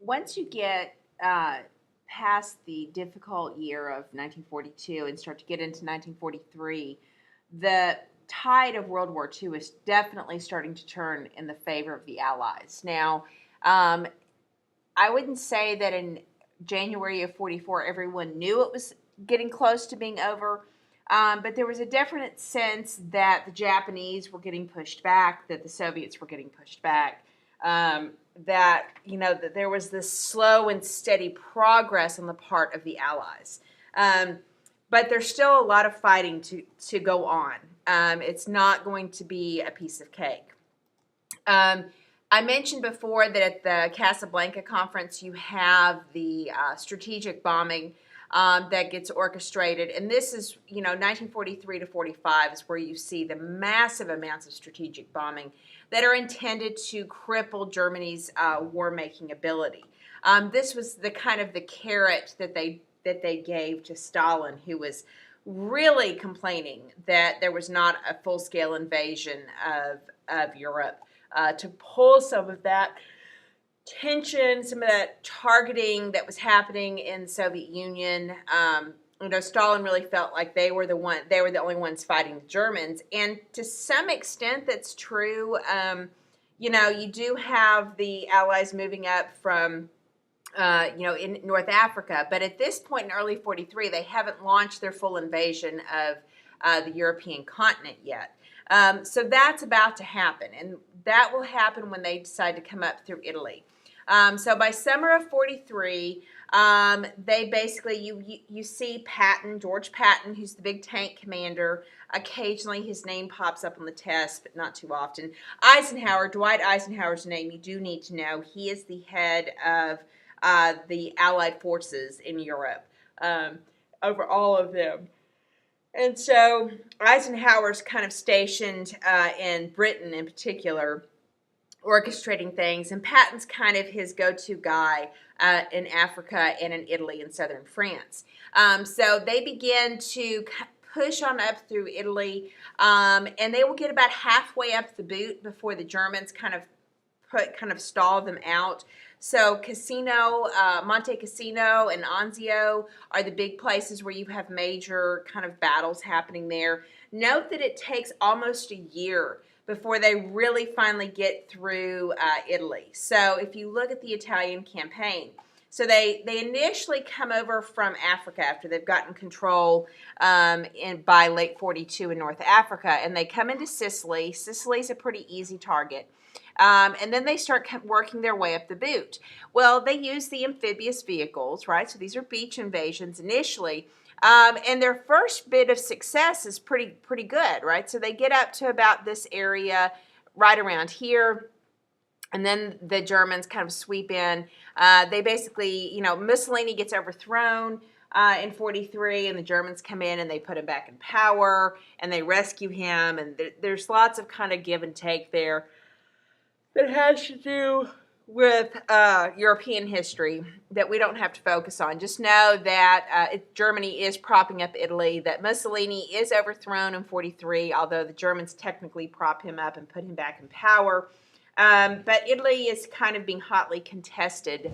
once you get past the difficult year of 1942 and start to get into 1943, the tide of World War II is definitely starting to turn in the favor of the Allies. Now, I wouldn't say that in January of 44 everyone knew it was getting close to being over, but there was a definite sense that the Japanese were getting pushed back, that the Soviets were getting pushed back, that there was this slow and steady progress on the part of the Allies. But there's still a lot of fighting to go on. It's not going to be a piece of cake. I mentioned before that at the Casablanca conference you have the strategic bombing that gets orchestrated, and this is 1943 to 45 is where you see the massive amounts of strategic bombing that are intended to cripple Germany's war-making ability. This was the kind of the carrot that they gave to Stalin, who was really complaining that there was not a full-scale invasion of Europe, to pull some of that tension, some of that targeting that was happening in the Soviet Union. Stalin really felt like they were the only ones fighting the Germans, and to some extent that's true. You do have the Allies moving up from in North Africa, but at this point in early 43, they haven't launched their full invasion of the European continent yet. So that's about to happen, and that will happen when they decide to come up through Italy. So by summer of 43, they basically, you see George Patton, who's the big tank commander. Occasionally his name pops up on the test, but not too often. Dwight Eisenhower's name you do need to know. He is the head of the Allied forces in Europe, over all of them. And so Eisenhower's kind of stationed in Britain in particular, orchestrating things, and Patton's kind of his go-to guy in Africa and in Italy and southern France. So they begin to push on up through Italy, and they will get about halfway up the boot before the Germans kind of stall them out. So Monte Cassino and Anzio are the big places where you have major kind of battles happening there. Note that it takes almost a year before they really finally get through Italy. So if you look at the Italian campaign, so they initially come over from Africa after they've gotten control by late 42 in North Africa, and they come into Sicily. Sicily's a pretty easy target. And then they start working their way up the boot. Well, they use the amphibious vehicles, right? So these are beach invasions initially. And their first bit of success is pretty good, right? So they get up to about this area right around here, and then the Germans kind of sweep in. They basically, Mussolini gets overthrown in 43, and the Germans come in and they put him back in power, and they rescue him, and there's lots of kind of give and take there that has to do with European history that we don't have to focus on. Just know that Germany is propping up Italy, that Mussolini is overthrown in 43, although the Germans technically prop him up and put him back in power. But Italy is kind of being hotly contested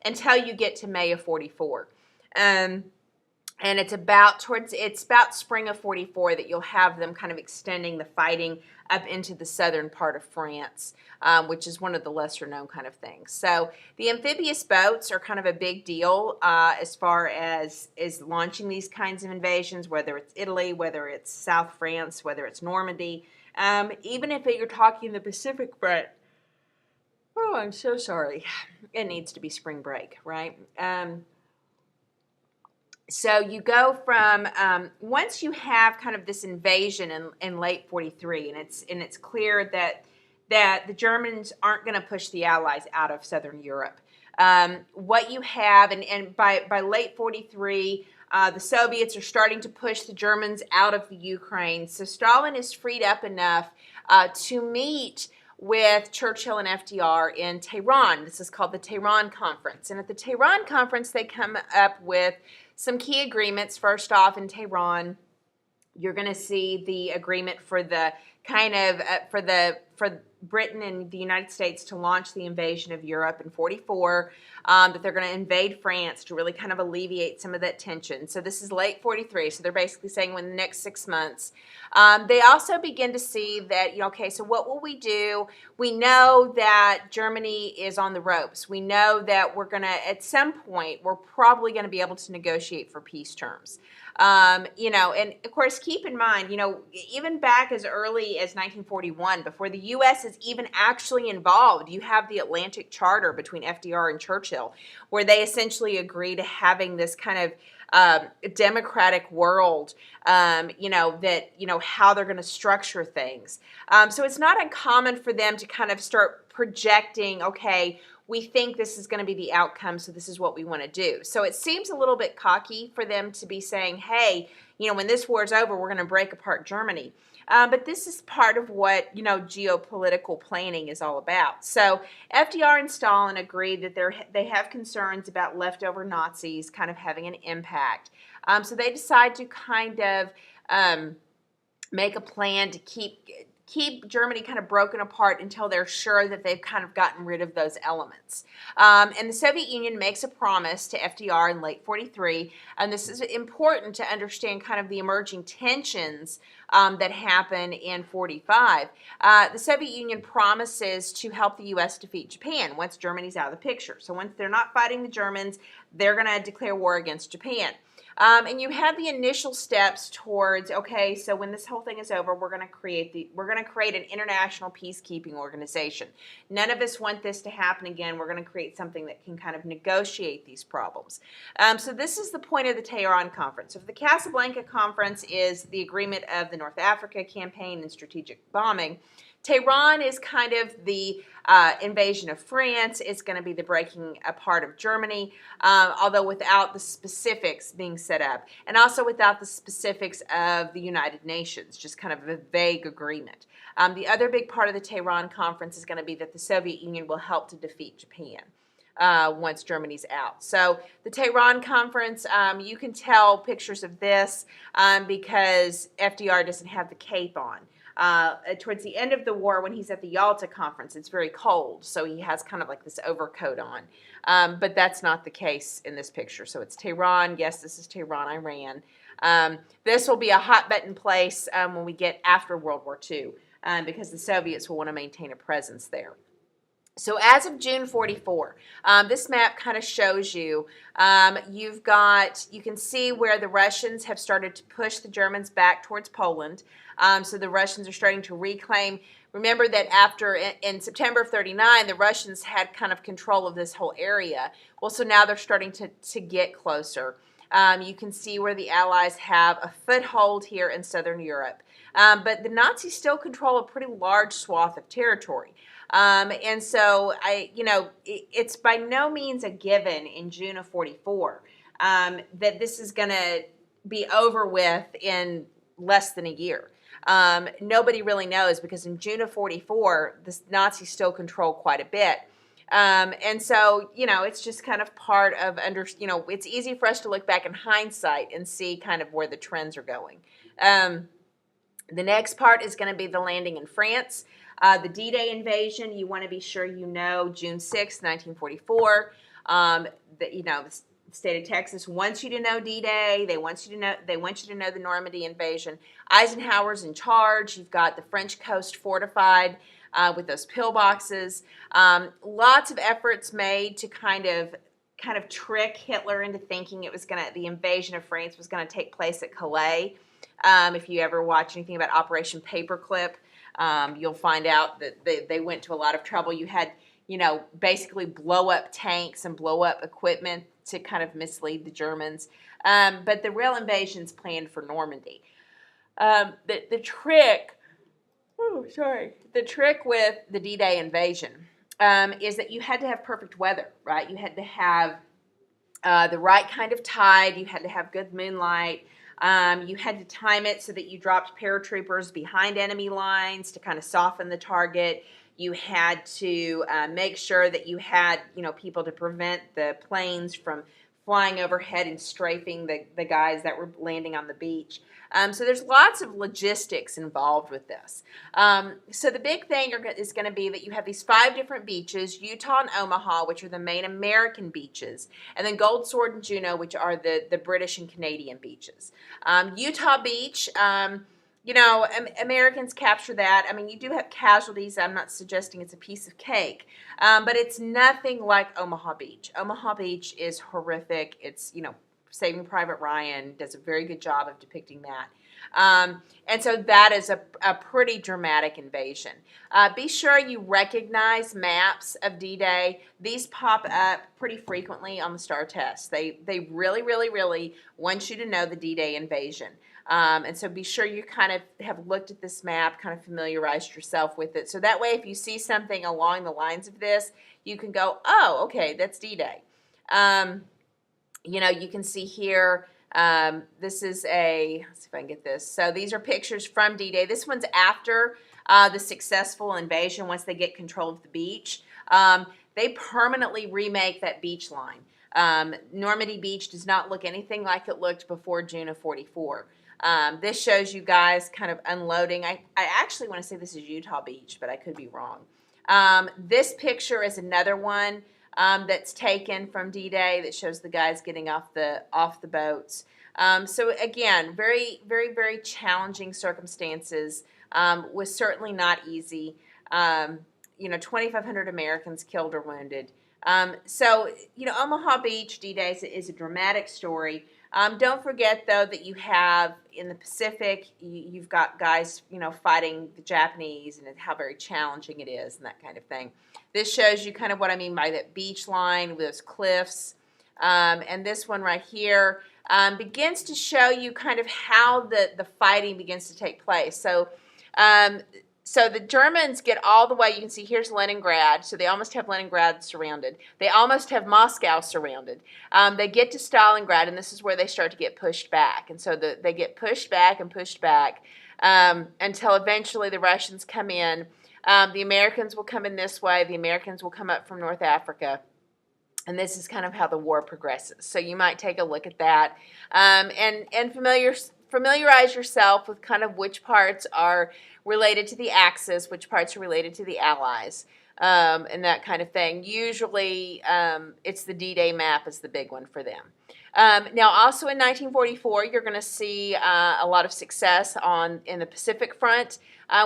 until you get to May of 44. And it's about spring of 44 that you'll have them kind of extending the fighting up into the southern part of France, which is one of the lesser known kind of things. So the amphibious boats are kind of a big deal as far as launching these kinds of invasions, whether it's Italy, whether it's South France, whether it's Normandy, even if you're talking the Pacific front. Oh, I'm so sorry. It needs to be spring break, right? So you go from once you have kind of this invasion in late 43, and it's clear that the Germans aren't going to push the Allies out of southern Europe. What you have, and by late 43, the Soviets are starting to push the Germans out of the Ukraine. So Stalin is freed up enough to meet with Churchill and FDR in Tehran. This is called the Tehran Conference. And at the Tehran Conference, they come up with some key agreements. First off, in Tehran, you're going to see the agreement for the kind of for Britain and the United States to launch the invasion of Europe in 44, that they're going to invade France to really kind of alleviate some of that tension. So this is late 43, so they're basically saying within the next 6 months. They also begin to see that, okay, so what will we do? We know that Germany is on the ropes. We know that we're going to, at some point, we're probably going to be able to negotiate for peace terms. And of course, keep in mind, even back as early as 1941, before the U.S. is even actually involved, you have the Atlantic Charter between FDR and Churchill, where they essentially agree to having this kind of democratic world, how they're going to structure things. So it's not uncommon for them to kind of start projecting, okay, we think this is going to be the outcome, so this is what we want to do. So it seems a little bit cocky for them to be saying, hey, when this war's over, we're going to break apart Germany. But this is part of what, geopolitical planning is all about. So FDR and Stalin agreed that they have concerns about leftover Nazis kind of having an impact. So they decide to kind of make a plan to keep Germany kind of broken apart until they're sure that they've kind of gotten rid of those elements. And the Soviet Union makes a promise to FDR in late 43, and this is important to understand kind of the emerging tensions that happen in 45. The Soviet Union promises to help the U.S. defeat Japan once Germany's out of the picture. So once they're not fighting the Germans, they're going to declare war against Japan. And you have the initial steps towards, okay, so when this whole thing is over, we're going to create an international peacekeeping organization. None of us want this to happen again. We're going to create something that can kind of negotiate these problems. So this is the point of the Tehran Conference. So the Casablanca Conference is the agreement of the North Africa campaign and strategic bombing. Tehran is kind of the invasion of France. It's going to be the breaking apart of Germany, although without the specifics being set up, and also without the specifics of the United Nations, just kind of a vague agreement. The other big part of the Tehran Conference is going to be that the Soviet Union will help to defeat Japan once Germany's out. So the Tehran Conference, you can tell pictures of this because FDR doesn't have the cape on. Towards the end of the war, when he's at the Yalta Conference, it's very cold, so he has kind of like this overcoat on. But that's not the case in this picture. So it's Tehran. Yes, this is Tehran, Iran. This will be a hot-button place when we get after World War II because the Soviets will want to maintain a presence there. So as of June 44, this map kind of shows you, you can see where the Russians have started to push the Germans back towards Poland. So the Russians are starting to reclaim. Remember that in September of 39, the Russians had kind of control of this whole area. Well, so now they're starting to get closer. You can see where the Allies have a foothold here in Southern Europe. But the Nazis still control a pretty large swath of territory. And so, it's by no means a given in June of 44 that this is going to be over with in less than a year. Nobody really knows because in June of 44, the Nazis still control quite a bit. And so, it's just kind of part of, it's easy for us to look back in hindsight and see kind of where the trends are going. The next part is going to be the landing in France. The D-Day invasion, you want to be sure you know June 6, 1944. The state of Texas wants you to know D-Day. They want you to know the Normandy invasion. Eisenhower's in charge. You've got the French coast fortified with those pillboxes. Lots of efforts made to kind of trick Hitler into thinking the invasion of France was going to take place at Calais. If you ever watch anything about Operation Paperclip, you'll find out that they went to a lot of trouble. You had, basically blow up tanks and blow up equipment to kind of mislead the Germans. But the real invasion's planned for Normandy. The trick with the D-Day invasion is that you had to have perfect weather, right? You had to have the right kind of tide. You had to have good moonlight. You had to time it so that you dropped paratroopers behind enemy lines to kind of soften the target. You had to make sure that you had, people to prevent the planes from flying overhead and strafing the guys that were landing on the beach. So there's lots of logistics involved with this. So the big thing is going to be that you have these 5 different beaches, Utah and Omaha, which are the main American beaches, and then Gold Sword and Juneau, which are the British and Canadian beaches. Utah Beach, Americans capture that. I mean, you do have casualties. I'm not suggesting it's a piece of cake, but it's nothing like Omaha Beach. Omaha Beach is horrific. It's, Saving Private Ryan does a very good job of depicting that. And so that is a pretty dramatic invasion. Be sure you recognize maps of D-Day. These pop up pretty frequently on the STAR test. They really, really, really want you to know the D-Day invasion. And so be sure you kind of have looked at this map, kind of familiarized yourself with it. So that way, if you see something along the lines of this, you can go, oh, okay, that's D-Day. You can see here, this is let's see if I can get this. So these are pictures from D-Day. This one's after the successful invasion, once they get control of the beach. They permanently remake that beach line. Normandy Beach does not look anything like it looked before June of 44. This shows you guys kind of unloading. I actually want to say this is Utah Beach, but I could be wrong. This picture is another one that's taken from D-Day that shows the guys getting off the boats. So again, very, very, very challenging circumstances. Was certainly not easy. 2,500 Americans killed or wounded. Omaha Beach D-Day is a dramatic story. Don't forget, though, that you have in the Pacific, you've got guys, fighting the Japanese and how very challenging it is and that kind of thing. This shows you kind of what I mean by that beach line with those cliffs. And this one right here begins to show you kind of how the fighting begins to take place. So the Germans get all the way, you can see here's Leningrad, so they almost have Leningrad surrounded. They almost have Moscow surrounded. They get to Stalingrad, and this is where they start to get pushed back. And so they get pushed back until eventually the Russians come in. The Americans will come in this way. The Americans will come up from North Africa. And this is kind of how the war progresses. So you might take a look at that and familiarize yourself with kind of which parts are related to the Axis, which parts are related to the Allies, and that kind of thing. Usually it's the D-Day map is the big one for them. Now, also in 1944, you're going to see a lot of success in the Pacific Front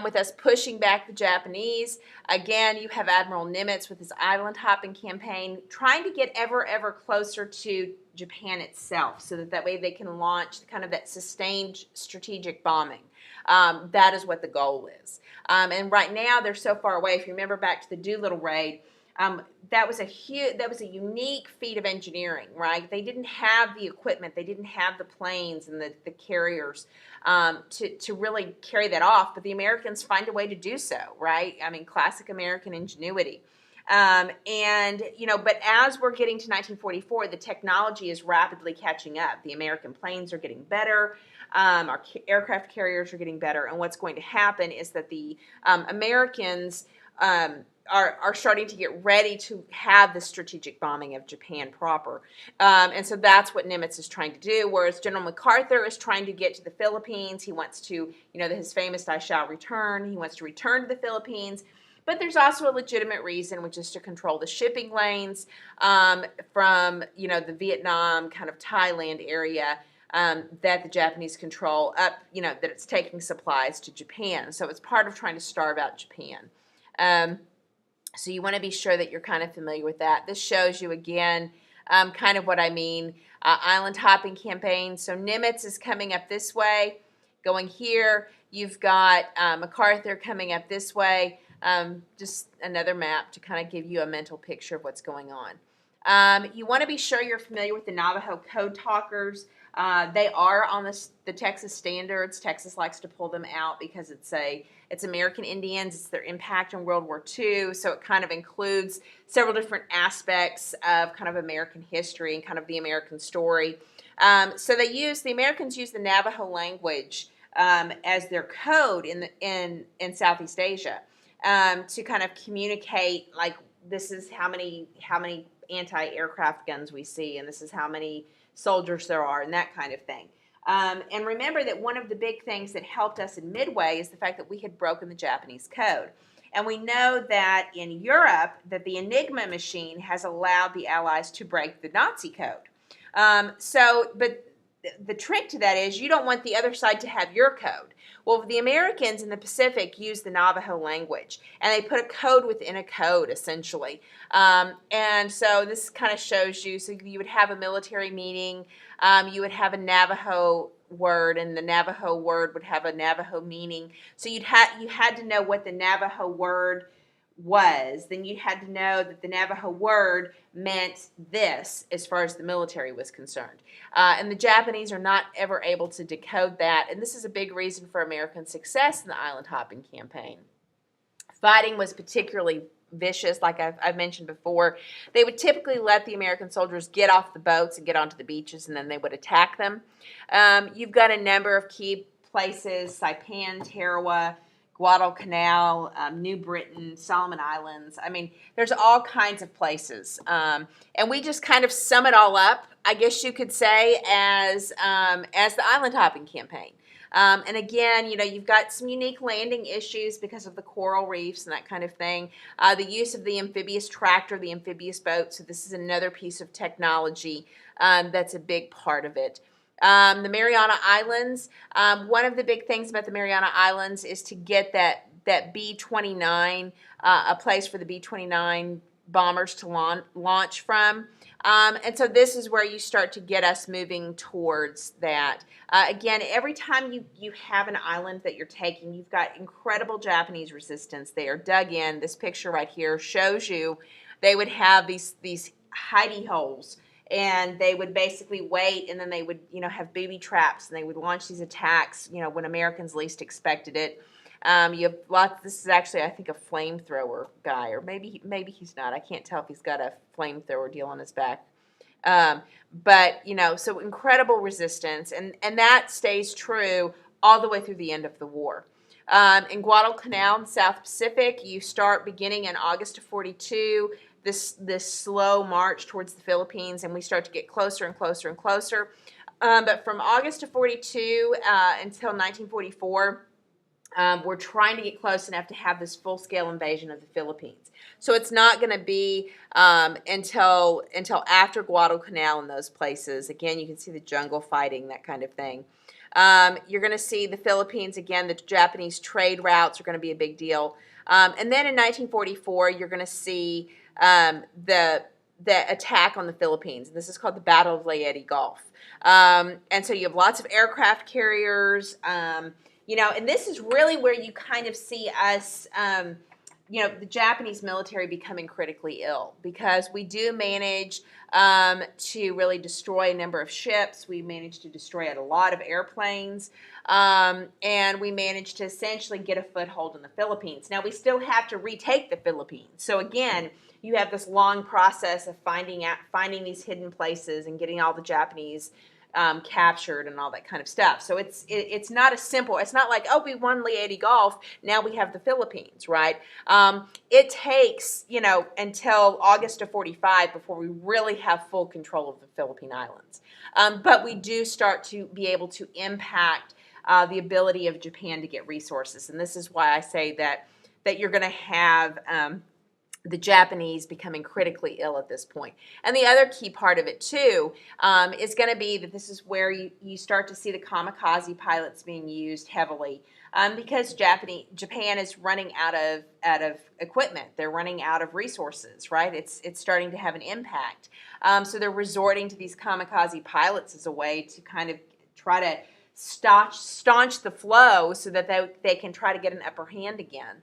with us pushing back the Japanese. Again, you have Admiral Nimitz with his island hopping campaign, trying to get ever closer to Japan itself, so that way they can launch kind of that sustained strategic bombing. That is what the goal is. And right now they're so far away. If you remember back to the Doolittle raid, that was a unique feat of engineering, right? They didn't have the equipment, they didn't have the planes and the carriers to really carry that off. But the Americans find a way to do so, right? I mean, classic American ingenuity. But as we're getting to 1944, the technology is rapidly catching up. The American planes are getting better. Our aircraft carriers are getting better. And what's going to happen is that the Americans are starting to get ready to have the strategic bombing of Japan proper. And so that's what Nimitz is trying to do, whereas General MacArthur is trying to get to the Philippines. He wants to, his famous I shall return. He wants to return to the Philippines. But there's also a legitimate reason, which is to control the shipping lanes from, the Vietnam, kind of Thailand area that the Japanese control up, that it's taking supplies to Japan. So it's part of trying to starve out Japan. So you want to be sure that you're kind of familiar with that. This shows you, again, kind of what I mean. Island hopping campaign. So Nimitz is coming up this way, going here. You've got MacArthur coming up this way. Just another map to kind of give you a mental picture of what's going on. You want to be sure you're familiar with the Navajo code talkers. They are on the Texas standards. Texas likes to pull them out because it's American Indians. It's their impact in World War II. So it kind of includes several different aspects of kind of American history and kind of the American story. So the Americans use the Navajo language as their code in Southeast Asia. To kind of communicate, like, this is how many anti-aircraft guns we see, and this is how many soldiers there are, and that kind of thing. And remember that one of the big things that helped us in Midway is the fact that we had broken the Japanese code. And we know that in Europe, that the Enigma machine has allowed the Allies to break the Nazi code. But the trick to that is you don't want the other side to have your code. Well, the Americans in the Pacific used the Navajo language, and they put a code within a code, essentially. And so this kind of shows you, so you would have a military meeting, you would have a Navajo word, and the Navajo word would have a Navajo meaning. So you had to know what the Navajo word was. Then you had to know that the Navajo word meant this as far as the military was concerned. And the Japanese are not ever able to decode that, and this is a big reason for American success in the island hopping campaign. Fighting was particularly vicious, like I've mentioned before. They would typically let the American soldiers get off the boats and get onto the beaches, and then they would attack them. You've got a number of key places: Saipan, Tarawa, Guadalcanal, New Britain, Solomon Islands. I mean, there's all kinds of places. And we just kind of sum it all up, I guess you could say, as the island hopping campaign. And again, you know, you've got some unique landing issues because of the coral reefs and that kind of thing. The use of the amphibious tractor, the amphibious boat. So this is another piece of technology that's a big part of it. The Mariana Islands, one of the big things about the Mariana Islands is to get that B-29, a place for the B-29 bombers to launch from. And so this is where you start to get us moving towards that. Again, every time you have an island that you're taking, you've got incredible Japanese resistance. They are dug in. This picture right here shows you they would have these hidey holes, and they would basically wait, and then they would, you know, have booby traps, and they would launch these attacks, you know, when Americans least expected it. You have lots. This is actually, I think, a flamethrower guy, or maybe he's not. I can't tell if he's got a flamethrower deal on his back. But you know, so incredible resistance, and that stays true all the way through the end of the war. In Guadalcanal, in the South Pacific, you start beginning in August of '42. This slow march towards the Philippines, and we start to get closer and closer and closer. But from August of '42 until 1944. We're trying to get close enough to have this full-scale invasion of the Philippines. So it's not going to be until after Guadalcanal and those places. Again, you can see the jungle fighting, that kind of thing. You're going to see the Philippines, again, the Japanese trade routes are going to be a big deal. And then in 1944, you're going to see the attack on the Philippines. This is called the Battle of Leyte Gulf. And so you have lots of aircraft carriers, you know, and this is really where you kind of see us, you know, the Japanese military becoming critically ill, because we do manage to really destroy a number of ships. We managed to destroy a lot of airplanes, and we managed to essentially get a foothold in the Philippines. Now, we still have to retake the Philippines. So again, you have this long process of finding these hidden places and getting all the Japanese captured and all that kind of stuff. So it's not a simple, it's not like, oh, we won Leyte Gulf, now we have the Philippines, right? It takes, you know, until August of '45 before we really have full control of the Philippine Islands. But we do start to be able to impact the ability of Japan to get resources. And this is why I say that you're going to have the Japanese becoming critically ill at this point. And the other key part of it, too, is going to be that this is where you start to see the kamikaze pilots being used heavily, because Japan is running out of equipment. They're running out of resources, right? It's starting to have an impact. So they're resorting to these kamikaze pilots as a way to kind of try to staunch the flow so that they can try to get an upper hand again.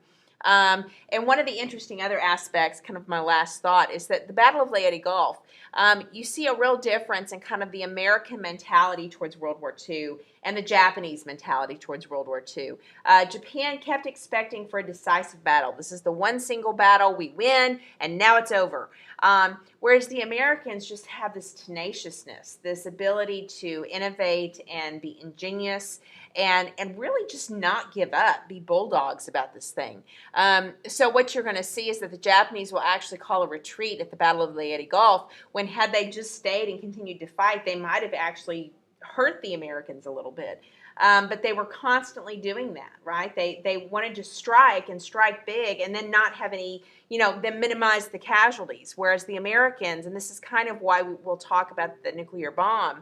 And one of the interesting other aspects, kind of my last thought, is that the Battle of Leyte Gulf, you see a real difference in kind of the American mentality towards World War II and the Japanese mentality towards World War II. Japan kept expecting for a decisive battle. This is the one single battle, we win, and now it's over. Whereas the Americans just have this tenaciousness, this ability to innovate and be ingenious, and really just not give up, be bulldogs about this thing. So what you're going to see is that the Japanese will actually call a retreat at the Battle of the Leyte Gulf, when had they just stayed and continued to fight, they might have actually hurt the Americans a little bit. But they were constantly doing that, right? They wanted to strike and strike big and then not have any, then minimize the casualties. Whereas the Americans, and this is kind of why we'll talk about the nuclear bomb,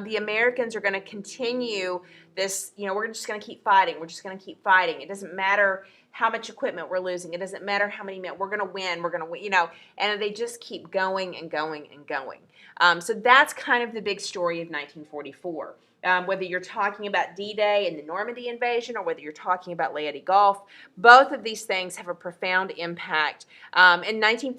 the Americans are going to continue this, we're just going to keep fighting. We're just going to keep fighting. It doesn't matter how much equipment we're losing. It doesn't matter how many men. We're going to win. We're going to win, and they just keep going and going and going. So that's kind of the big story of 1944. Whether you're talking about D-Day and the Normandy invasion or whether you're talking about Leyte Gulf, both of these things have a profound impact. In 1944,